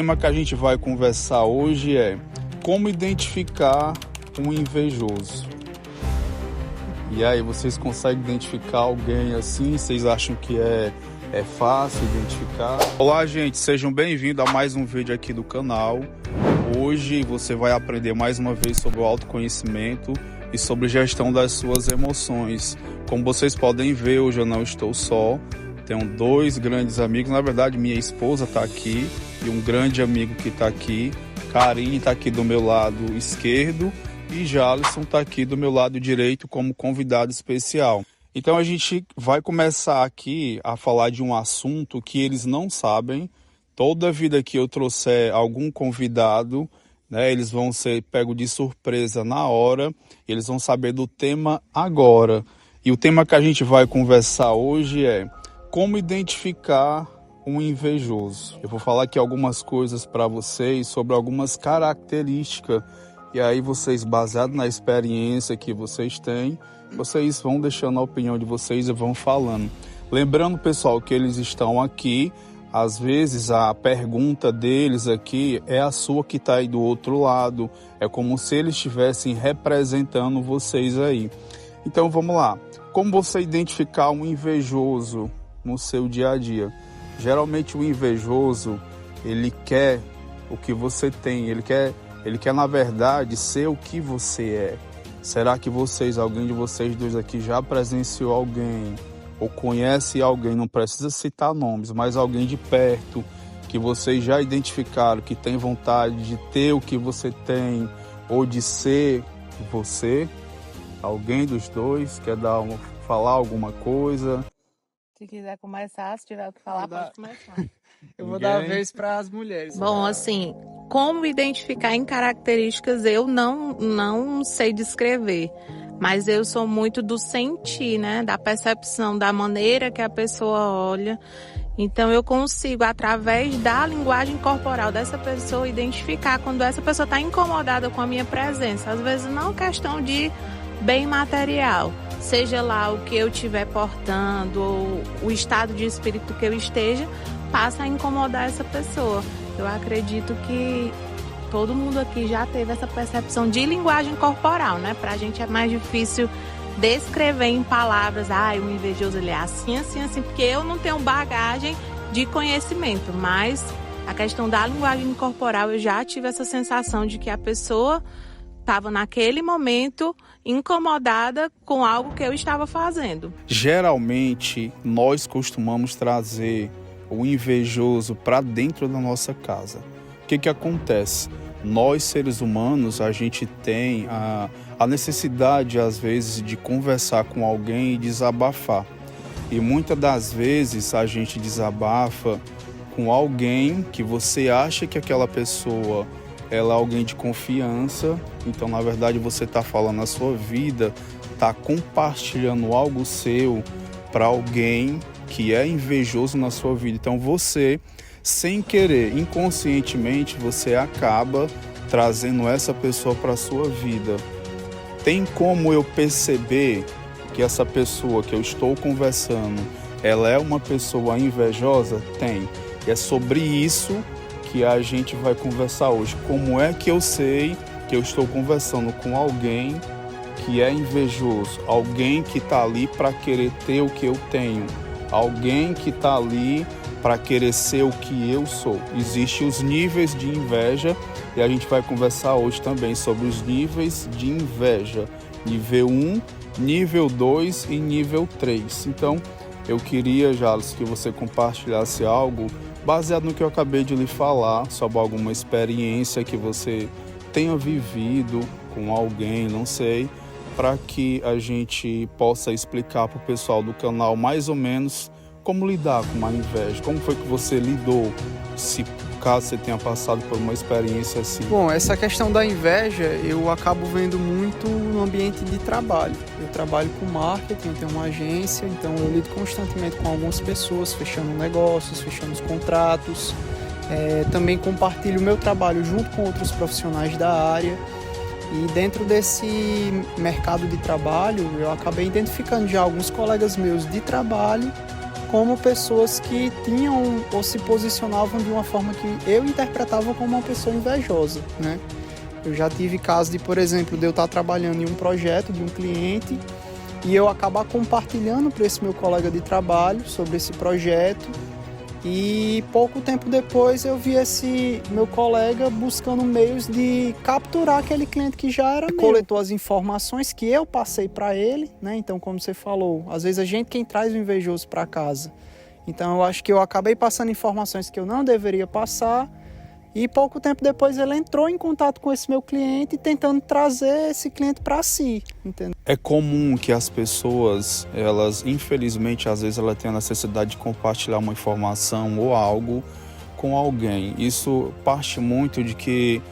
tema que a gente vai conversar hoje é como identificar um invejoso. E aí, vocês conseguem identificar alguém assim? Vocês acham que é fácil identificar? Olá, gente, sejam bem-vindos a mais um vídeo aqui do canal. Hoje você vai aprender mais uma vez sobre o autoconhecimento e sobre gestão das suas emoções. Como vocês podem ver, hoje eu não estou só. Tenho dois grandes amigos, na verdade minha esposa está aqui e um grande amigo que está aqui. Karine está aqui do meu lado esquerdo e Jalisson está aqui do meu lado direito como convidado especial. Então a gente vai começar aqui a falar de um assunto que eles não sabem. Toda vida que eu trouxer algum convidado, né, eles vão ser pegos de surpresa na hora, eles vão saber do tema agora. E o tema que a gente vai conversar hoje é como identificar um invejoso. Eu vou falar aqui algumas coisas para vocês sobre algumas características. E aí vocês, baseado na experiência que vocês têm, vocês vão deixando a opinião de vocês e vão falando. Lembrando, pessoal, que eles estão aqui. Às vezes a pergunta deles aqui é a sua que está aí do outro lado. É como se eles estivessem representando vocês aí. Então vamos lá. Como você identificar um invejoso no seu dia a dia? Geralmente o invejoso, ele quer o que você tem. Ele quer na verdade ser o que você é. Será que alguém de vocês dois aqui já presenciou alguém ou conhece alguém, não precisa citar nomes, mas alguém de perto que vocês já identificaram, que tem vontade de ter o que você tem ou de ser você? Alguém dos dois quer falar alguma coisa? Se quiser começar, se tiver o que falar, pode começar. Eu vou dar a vez para as mulheres. Bom, assim, como identificar em características eu não sei descrever, mas eu sou muito do sentir, né? Da percepção, da maneira que a pessoa olha. Então eu consigo, através da linguagem corporal dessa pessoa, identificar quando essa pessoa está incomodada com a minha presença. Às vezes não questão de bem material, seja lá o que eu estiver portando ou o estado de espírito que eu esteja, passa a incomodar essa pessoa. Eu acredito que todo mundo aqui já teve essa percepção de linguagem corporal, né? Pra gente é mais difícil descrever em palavras, o invejoso ele é assim, assim, assim, porque eu não tenho bagagem de conhecimento, mas a questão da linguagem corporal eu já tive essa sensação de que a pessoa estava naquele momento incomodada com algo que eu estava fazendo. Geralmente nós costumamos trazer o invejoso para dentro da nossa casa. O que acontece? Nós, seres humanos, a gente tem a necessidade, às vezes, de conversar com alguém e desabafar. E muitas das vezes a gente desabafa com alguém que você acha que aquela pessoa ela é alguém de confiança. Então, na verdade, você está falando a sua vida, está compartilhando algo seu para alguém que é invejoso na sua vida. Então você, sem querer, inconscientemente, você acaba trazendo essa pessoa para a sua vida. Tem como eu perceber que essa pessoa que eu estou conversando, ela é uma pessoa invejosa? Tem. E é sobre isso que a gente vai conversar hoje. Como é que eu sei que eu estou conversando com alguém que é invejoso? Alguém que está ali para querer ter o que eu tenho. Alguém que está ali para querer ser o que eu sou. Existem os níveis de inveja e a gente vai conversar hoje também sobre os níveis de inveja. Nível 1, nível 2 e nível 3. Então, eu queria, Jales, que você compartilhasse algo baseado no que eu acabei de lhe falar, sobre alguma experiência que você tenha vivido com alguém, não sei, para que a gente possa explicar para o pessoal do canal mais ou menos como lidar com uma inveja. Como foi que você lidou, se caso você tenha passado por uma experiência assim? Bom, essa questão da inveja eu acabo vendo muito no ambiente de trabalho. Eu trabalho com marketing, eu tenho uma agência, então eu lido constantemente com algumas pessoas, fechando negócios, fechando os contratos. Também compartilho o meu trabalho junto com outros profissionais da área. E dentro desse mercado de trabalho, eu acabei identificando já alguns colegas meus de trabalho como pessoas que tinham ou se posicionavam de uma forma que eu interpretava como uma pessoa invejosa, né? Eu já tive casos de, por exemplo, de eu estar trabalhando em um projeto de um cliente e eu acabar compartilhando para esse meu colega de trabalho sobre esse projeto, e pouco tempo depois eu vi esse meu colega buscando meios de capturar aquele cliente que já era meu. Coletou as informações que eu passei para ele, né? Então, como você falou, às vezes a gente quem traz o invejoso para casa. Então eu acho que eu acabei passando informações que eu não deveria passar, e pouco tempo depois ele entrou em contato com esse meu cliente tentando trazer esse cliente para si, entendeu? É comum que as pessoas, elas, infelizmente, às vezes elas têm a necessidade de compartilhar uma informação ou algo com alguém. Isso parte muito de que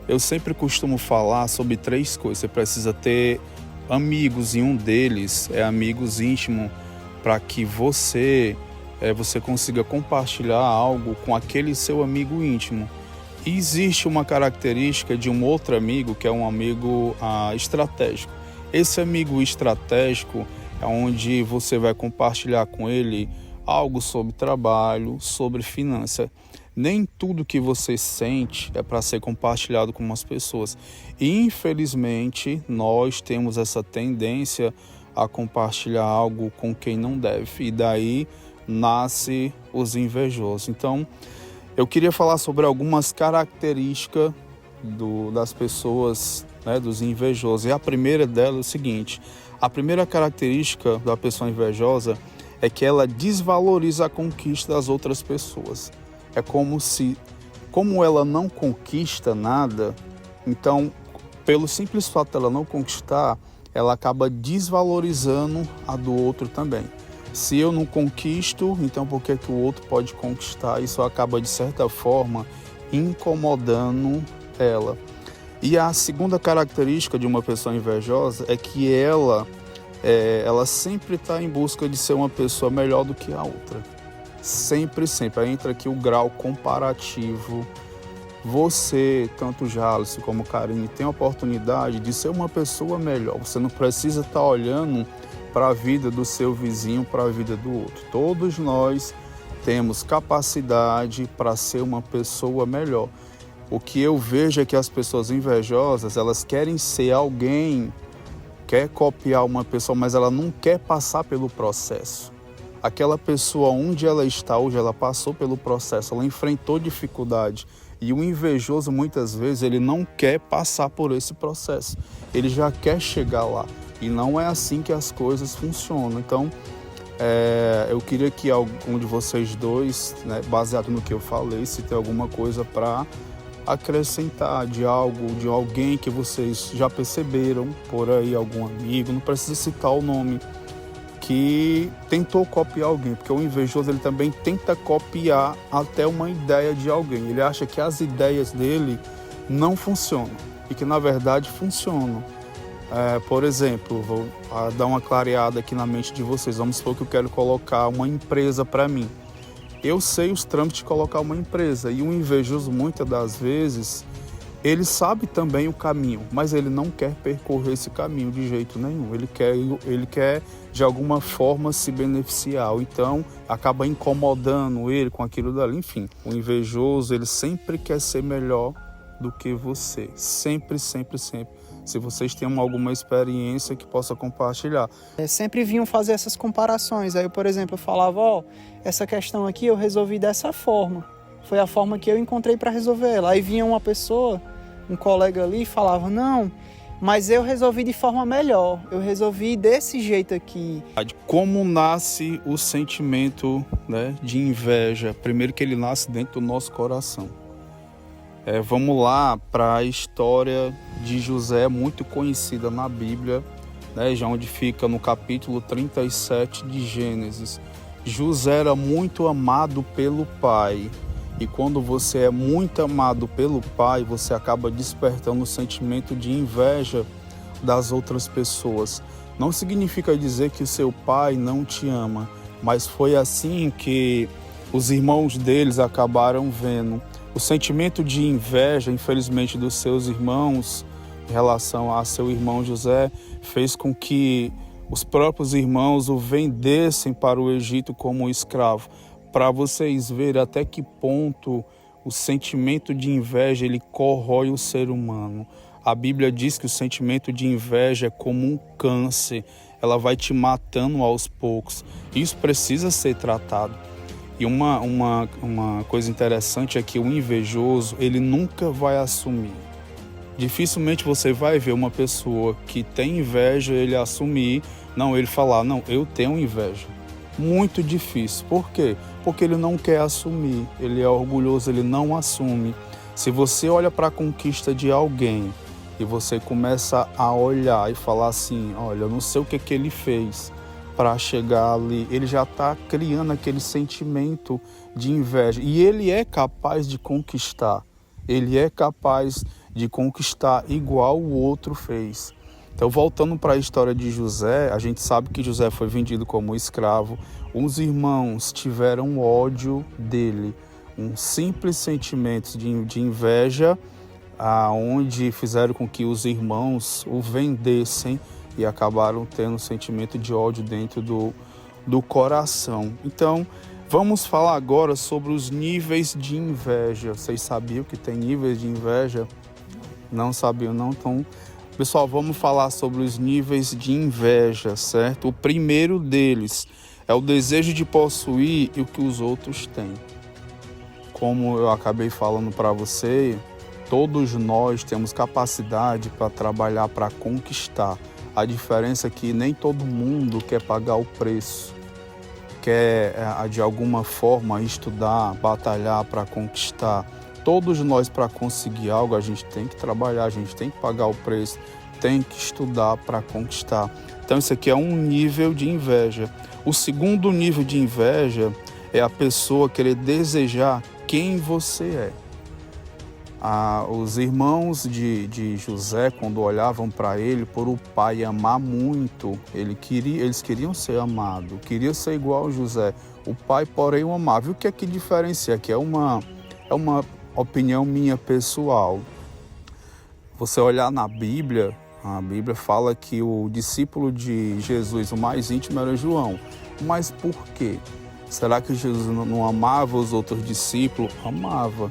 eu sempre costumo falar sobre 3 coisas. Você precisa ter amigos, e um deles é amigos íntimos, para que você consiga compartilhar algo com aquele seu amigo íntimo. E existe uma característica de um outro amigo, que é um amigo estratégico. Esse amigo estratégico é onde você vai compartilhar com ele algo sobre trabalho, sobre finança. Nem tudo que você sente é para ser compartilhado com as pessoas. E, infelizmente, nós temos essa tendência a compartilhar algo com quem não deve. E daí nasce os invejosos. Então, eu queria falar sobre algumas características das pessoas, né, dos invejosos. E a primeira delas é o seguinte: a primeira característica da pessoa invejosa é que ela desvaloriza a conquista das outras pessoas. É como ela não conquista nada, então, pelo simples fato dela não conquistar, ela acaba desvalorizando a do outro também. Se eu não conquisto, então por que o outro pode conquistar? Isso acaba, de certa forma, incomodando ela. E a segunda característica de uma pessoa invejosa é que ela sempre está em busca de ser uma pessoa melhor do que a outra. Sempre, sempre. Aí entra aqui o grau comparativo. Você, tanto Jalice como Karine, tem a oportunidade de ser uma pessoa melhor. Você não precisa estar olhando para a vida do seu vizinho, para a vida do outro. Todos nós temos capacidade para ser uma pessoa melhor. O que eu vejo é que as pessoas invejosas, elas querem ser alguém, quer copiar uma pessoa, mas ela não quer passar pelo processo. Aquela pessoa onde ela está hoje, ela passou pelo processo, ela enfrentou dificuldade. E o invejoso, muitas vezes, ele não quer passar por esse processo. Ele já quer chegar lá. E não é assim que as coisas funcionam. Então, eu queria que algum de vocês dois, né, baseado no que eu falei, se tem alguma coisa para acrescentar de algo, de alguém que vocês já perceberam por aí, algum amigo, não precisa citar o nome, que tentou copiar alguém, porque o invejoso ele também tenta copiar até uma ideia de alguém. Ele acha que as ideias dele não funcionam e que na verdade funcionam. Por exemplo, vou dar uma clareada aqui na mente de vocês. Vamos supor que eu quero colocar uma empresa para mim. Eu sei os trâmites de colocar uma empresa, e o invejoso, muitas das vezes, ele sabe também o caminho, mas ele não quer percorrer esse caminho de jeito nenhum. Ele quer de alguma forma se beneficiar, ou então acaba incomodando ele com aquilo dali. Enfim, o invejoso, ele sempre quer ser melhor do que você. Sempre, sempre, sempre. Se vocês têm alguma experiência que possa compartilhar. Sempre vinham fazer essas comparações. Aí, por exemplo, eu falava, essa questão aqui eu resolvi dessa forma. Foi a forma que eu encontrei para resolver ela. Aí vinha uma pessoa, um colega ali, e falava, não, mas eu resolvi de forma melhor. Eu resolvi desse jeito aqui. Como nasce o sentimento, né, de inveja? Primeiro que ele nasce dentro do nosso coração. Vamos lá para a história de José, muito conhecida na Bíblia, né, já onde fica no capítulo 37 de Gênesis. José era muito amado pelo pai. E quando você é muito amado pelo pai, você acaba despertando o sentimento de inveja das outras pessoas. Não significa dizer que o seu pai não te ama, mas foi assim que os irmãos deles acabaram vendo. O sentimento de inveja, infelizmente, dos seus irmãos em relação a seu irmão José fez com que os próprios irmãos o vendessem para o Egito como escravo, para vocês verem até que ponto o sentimento de inveja ele corrói o ser humano. A Bíblia diz que o sentimento de inveja é como um câncer, ela vai te matando aos poucos. Isso precisa ser tratado. E uma coisa interessante é que o invejoso, ele nunca vai assumir. Dificilmente você vai ver uma pessoa que tem inveja, ele assumir, ele falar, não, eu tenho inveja. Muito difícil. Por quê? Porque ele não quer assumir, ele é orgulhoso, ele não assume. Se você olha para a conquista de alguém e você começa a olhar e falar assim, olha, eu não sei o que ele fez para chegar ali, ele já está criando aquele sentimento de inveja. E ele é capaz de conquistar, ele é capaz de conquistar igual o outro fez. Então, voltando para a história de José, a gente sabe que José foi vendido como escravo. Os irmãos tiveram ódio dele, um simples sentimento de inveja, onde fizeram com que os irmãos o vendessem e acabaram tendo um sentimento de ódio dentro do coração. Então, vamos falar agora sobre os níveis de inveja. Vocês sabiam que tem níveis de inveja? Não sabiam, não? Então, pessoal, vamos falar sobre os níveis de inveja, certo? O primeiro deles é o desejo de possuir o que os outros têm. Como eu acabei falando para você, todos nós temos capacidade para trabalhar, para conquistar. A diferença é que nem todo mundo quer pagar o preço, quer de alguma forma estudar, batalhar para conquistar. Todos nós, para conseguir algo, a gente tem que trabalhar, a gente tem que pagar o preço, tem que estudar para conquistar. Então, isso aqui é um nível de inveja. O segundo nível de inveja é a pessoa querer desejar quem você é. Os irmãos de José, quando olhavam para ele, por o pai amar muito, eles queriam ser amados, queriam ser igual a José. O pai, porém, o amava. E o que é que diferencia? Aqui é uma opinião minha pessoal. Você olhar na Bíblia, a Bíblia fala que o discípulo de Jesus, o mais íntimo, era João. Mas por quê? Será que Jesus não amava os outros discípulos? Amava.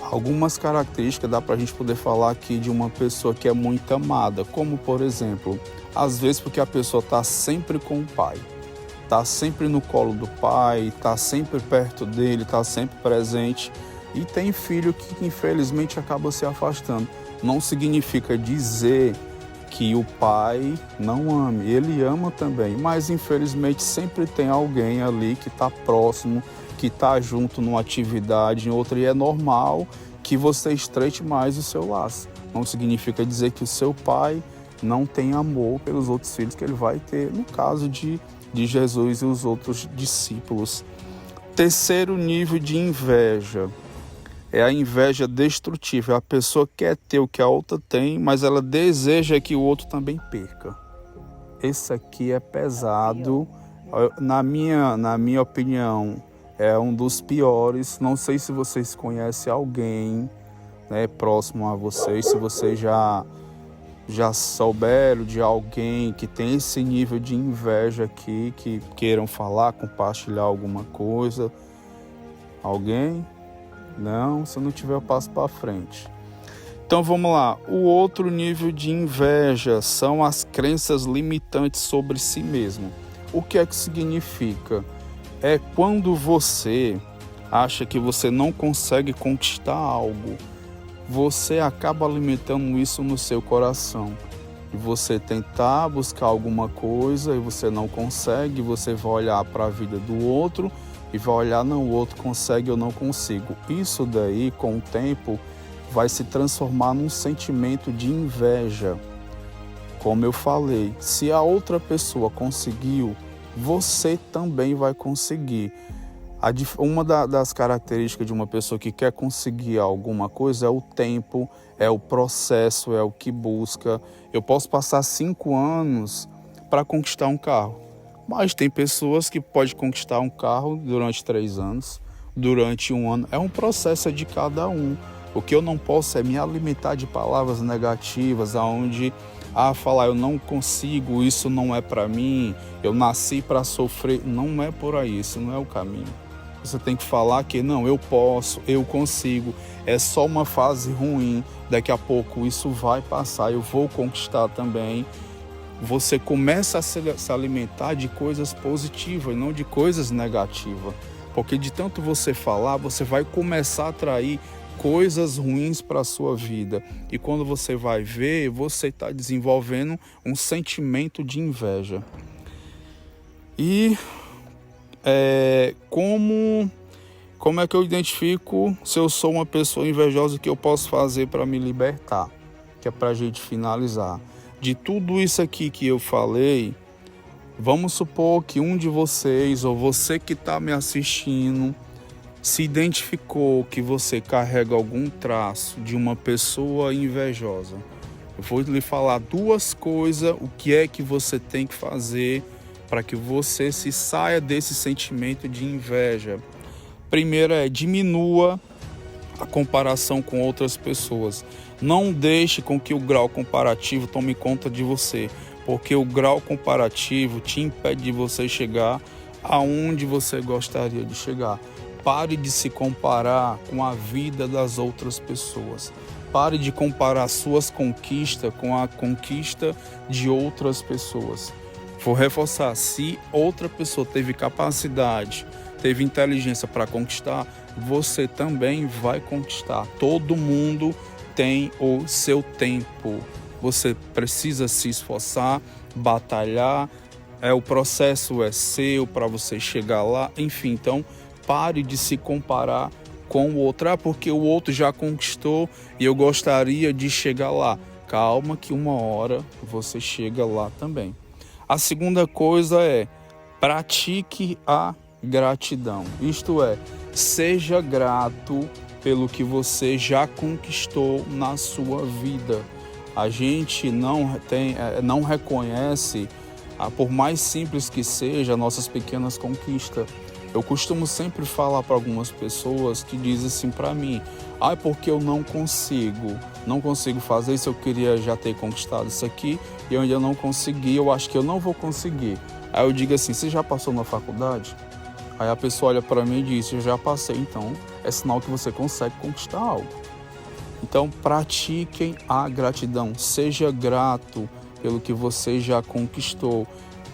Algumas características dá para a gente poder falar aqui de uma pessoa que é muito amada, como por exemplo, às vezes porque a pessoa está sempre com o pai, está sempre no colo do pai, está sempre perto dele, está sempre presente, e tem filho que infelizmente acaba se afastando. Não significa dizer que o pai não ame, ele ama também, mas infelizmente sempre tem alguém ali que está próximo, que está junto numa atividade, em outra, e é normal que você estreite mais o seu laço. Não significa dizer que o seu pai não tem amor pelos outros filhos que ele vai ter, no caso de Jesus e os outros discípulos. Terceiro nível de inveja é a inveja destrutiva. A pessoa quer ter o que a outra tem, mas ela deseja que o outro também perca. Esse aqui é pesado, na minha opinião, é um dos piores. Não sei se vocês conhecem alguém, né, próximo a vocês, se vocês já souberam de alguém que tem esse nível de inveja aqui, que queiram falar, compartilhar alguma coisa. Alguém? Não? Se não tiver, eu passo para frente. Então vamos lá. O outro nível de inveja são as crenças limitantes sobre si mesmo. O que é que significa? É quando você acha que você não consegue conquistar algo, você acaba alimentando isso no seu coração. E você tentar buscar alguma coisa e você não consegue, você vai olhar para a vida do outro e vai olhar, não, o outro consegue, eu não consigo. Isso daí, com o tempo, vai se transformar num sentimento de inveja. Como eu falei, se a outra pessoa conseguiu, você também vai conseguir. Uma das características de uma pessoa que quer conseguir alguma coisa é o tempo, é o processo, é o que busca. Eu posso passar 5 anos para conquistar um carro, mas tem pessoas que podem conquistar um carro durante 3 anos, durante 1 ano. É um processo de cada um. O que eu não posso é me alimentar de palavras negativas, onde falar eu não consigo, isso não é para mim, eu nasci para sofrer. Não é por aí, isso não é o caminho. Você tem que falar que não, eu posso, eu consigo, é só uma fase ruim, daqui a pouco isso vai passar, eu vou conquistar também. Você começa a se alimentar de coisas positivas e não de coisas negativas. Porque de tanto você falar, você vai começar a atrair coisas ruins para a sua vida. E quando você vai ver, você está desenvolvendo um sentimento de inveja. E como é que eu identifico se eu sou uma pessoa invejosa, o que eu posso fazer para me libertar? Que é para a gente finalizar. De tudo isso aqui que eu falei, vamos supor que um de vocês, ou você que está me assistindo, se identificou que você carrega algum traço de uma pessoa invejosa. Eu vou lhe falar duas coisas, o que é que você tem que fazer para que você se saia desse sentimento de inveja. Primeiro diminua a comparação com outras pessoas. Não deixe com que o grau comparativo tome conta de você, porque o grau comparativo te impede de você chegar aonde você gostaria de chegar. Pare de se comparar com a vida das outras pessoas. Pare de comparar suas conquistas com a conquista de outras pessoas. Vou reforçar, se outra pessoa teve capacidade, teve inteligência para conquistar, você também vai conquistar. Todo mundo tem o seu tempo. Você precisa se esforçar, batalhar, o processo é seu para você chegar lá. Enfim, então pare de se comparar com o outro, porque o outro já conquistou e eu gostaria de chegar lá. Calma que uma hora você chega lá também. A segunda coisa pratique a gratidão. Isto é, seja grato pelo que você já conquistou na sua vida. A gente não reconhece, por mais simples que seja, nossas pequenas conquistas. Eu costumo sempre falar para algumas pessoas que dizem assim para mim, porque eu não consigo fazer isso, eu queria já ter conquistado isso aqui e eu ainda não consegui, eu acho que eu não vou conseguir. Aí eu digo assim, você já passou na faculdade? Aí a pessoa olha para mim e diz, eu já passei, então é sinal que você consegue conquistar algo. Então pratiquem a gratidão, seja grato pelo que você já conquistou.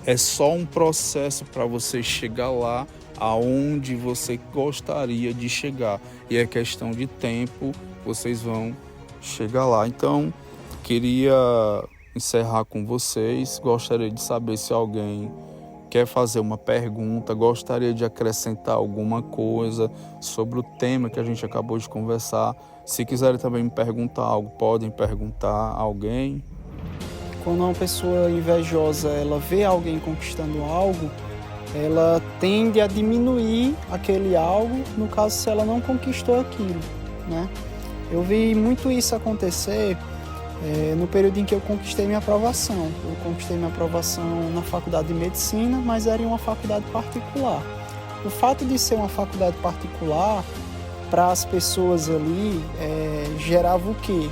É só um processo para você chegar lá aonde você gostaria de chegar. E é questão de tempo, vocês vão chegar lá. Então, queria encerrar com vocês. Gostaria de saber se alguém quer fazer uma pergunta, gostaria de acrescentar alguma coisa sobre o tema que a gente acabou de conversar. Se quiserem também me perguntar algo, podem perguntar a alguém. Quando uma pessoa invejosa ela vê alguém conquistando algo, ela tende a diminuir aquele algo, no caso se ela não conquistou aquilo, né? Eu vi muito isso acontecer no período em que eu conquistei minha aprovação. Eu conquistei minha aprovação na faculdade de medicina, mas era em uma faculdade particular. O fato de ser uma faculdade particular, para as pessoas ali, gerava o quê?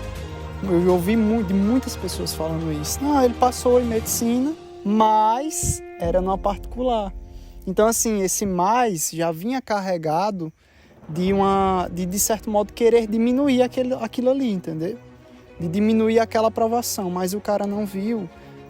Eu ouvi de muitas pessoas falando isso. Não, ele passou em medicina, mas era numa particular. Então, assim, esse mais já vinha carregado de certo modo, querer diminuir aquilo ali, entendeu? De diminuir aquela aprovação. Mas o cara não viu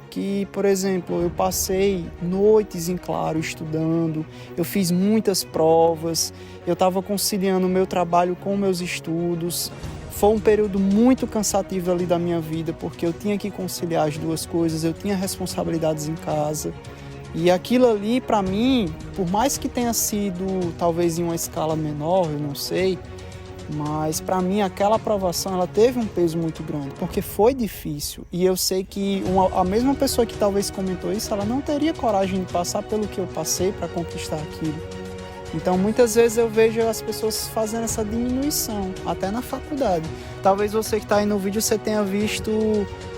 que, por exemplo, eu passei noites em claro estudando, eu fiz muitas provas, eu estava conciliando o meu trabalho com meus estudos. Foi um período muito cansativo ali da minha vida, porque eu tinha que conciliar as duas coisas, eu tinha responsabilidades em casa. E aquilo ali, para mim, por mais que tenha sido talvez em uma escala menor, eu não sei, mas para mim aquela aprovação ela teve um peso muito grande, porque foi difícil. E eu sei que a mesma pessoa que talvez comentou isso, ela não teria coragem de passar pelo que eu passei para conquistar aquilo. Então, muitas vezes eu vejo as pessoas fazendo essa diminuição, até na faculdade. Talvez você que está aí no vídeo, você tenha visto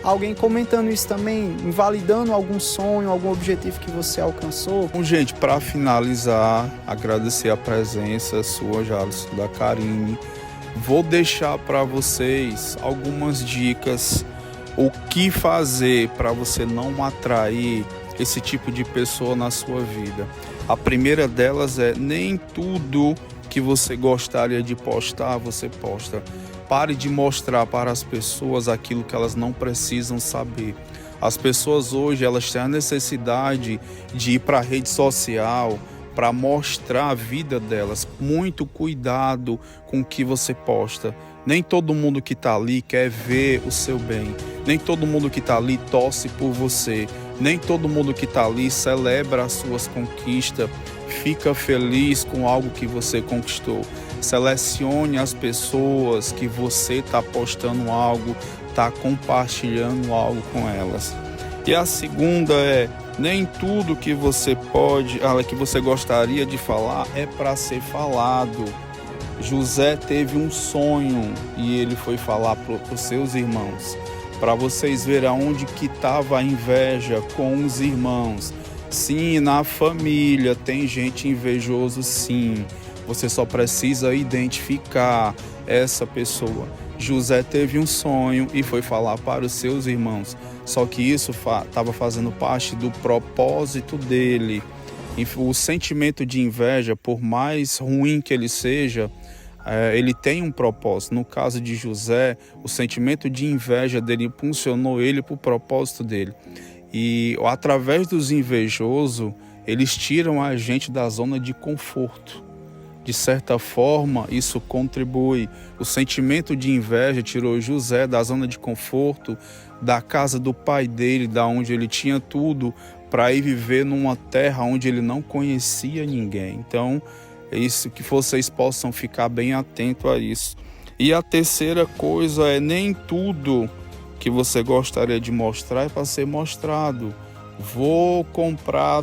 alguém comentando isso também, invalidando algum sonho, algum objetivo que você alcançou. Bom, gente, para finalizar, agradecer a presença sua, Jalisson, da Karine. Vou deixar para vocês algumas dicas o que fazer para você não atrair esse tipo de pessoa na sua vida. A primeira delas é: nem tudo que você gostaria de postar, você posta. Pare de mostrar para as pessoas aquilo que elas não precisam saber. As pessoas hoje, elas têm a necessidade de ir para a rede social para mostrar a vida delas. Muito cuidado com o que você posta. Nem todo mundo que está ali quer ver o seu bem. Nem todo mundo que está ali torce por você. Nem todo mundo que está ali celebra as suas conquistas, fica feliz com algo que você conquistou. Selecione as pessoas que você está postando algo, está compartilhando algo com elas. E a segunda é: nem tudo que você que você gostaria de falar é para ser falado. José teve um sonho e ele foi falar para os seus irmãos, para vocês verem aonde que estava a inveja com os irmãos. Sim, na família tem gente invejoso, sim. Você só precisa identificar essa pessoa. José teve um sonho e foi falar para os seus irmãos. Só que isso estava fazendo parte do propósito dele. E o sentimento de inveja, por mais ruim que ele seja, ele tem um propósito. No caso de José, o sentimento de inveja dele impulsionou ele para o propósito dele. E através dos invejosos, eles tiram a gente da zona de conforto. De certa forma, isso contribui. O sentimento de inveja tirou José da zona de conforto, da casa do pai dele, da onde ele tinha tudo, para ir viver numa terra onde ele não conhecia ninguém. Então, é isso, que vocês possam ficar bem atentos a isso. E a terceira coisa é: nem tudo que você gostaria de mostrar é para ser mostrado. Vou comprar,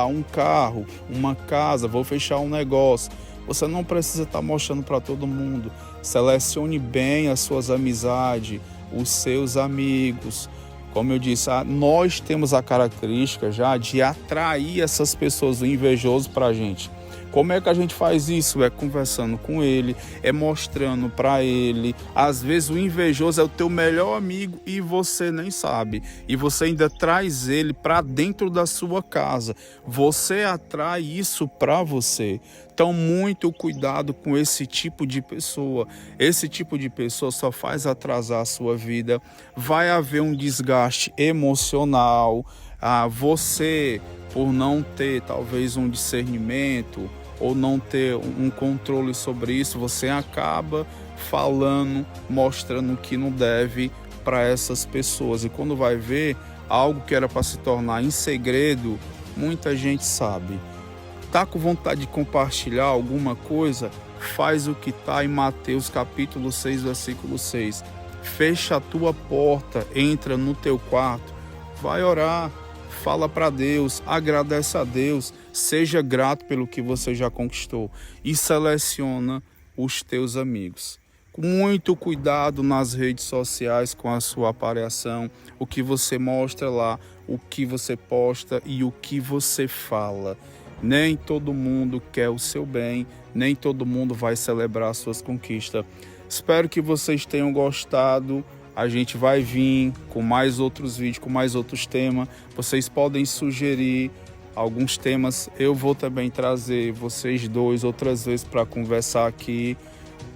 um carro, uma casa, vou fechar um negócio. Você não precisa estar mostrando para todo mundo. Selecione bem as suas amizades, os seus amigos. Como eu disse, nós temos a característica já de atrair essas pessoas, o invejoso, para a gente. Como é que a gente faz isso? É conversando com ele, é mostrando para ele. Às vezes o invejoso é o teu melhor amigo e você nem sabe. E você ainda traz ele para dentro da sua casa. Você atrai isso para você. Então, muito cuidado com esse tipo de pessoa. Esse tipo de pessoa só faz atrasar a sua vida. Vai haver um desgaste emocional. Você, por não ter talvez um discernimento ou não ter um controle sobre isso, você acaba falando, mostrando o que não deve para essas pessoas. E quando vai ver, algo que era para se tornar em segredo, muita gente sabe. Tá com vontade de compartilhar alguma coisa? Faz o que está em Mateus capítulo 6, versículo 6. Fecha a tua porta, entra no teu quarto, vai orar. Fala para Deus, agradece a Deus, seja grato pelo que você já conquistou e seleciona os teus amigos. Com muito cuidado nas redes sociais com a sua apareção, o que você mostra lá, o que você posta e o que você fala. Nem todo mundo quer o seu bem, nem todo mundo vai celebrar suas conquistas. Espero que vocês tenham gostado. A gente vai vir com mais outros vídeos, com mais outros temas. Vocês podem sugerir alguns temas. Eu vou também trazer vocês dois outras vezes para conversar aqui.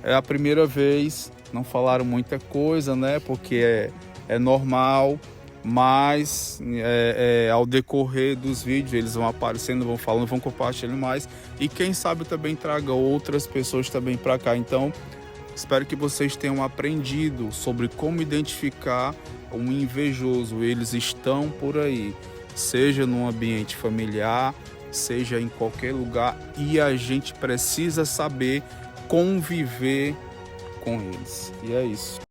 É a primeira vez, não falaram muita coisa, né? Porque é normal, mas ao decorrer dos vídeos eles vão aparecendo, vão falando, vão compartilhando mais. E quem sabe também traga outras pessoas também para cá. Então, espero que vocês tenham aprendido sobre como identificar um invejoso. Eles estão por aí, seja no ambiente familiar, seja em qualquer lugar, e a gente precisa saber conviver com eles. E é isso.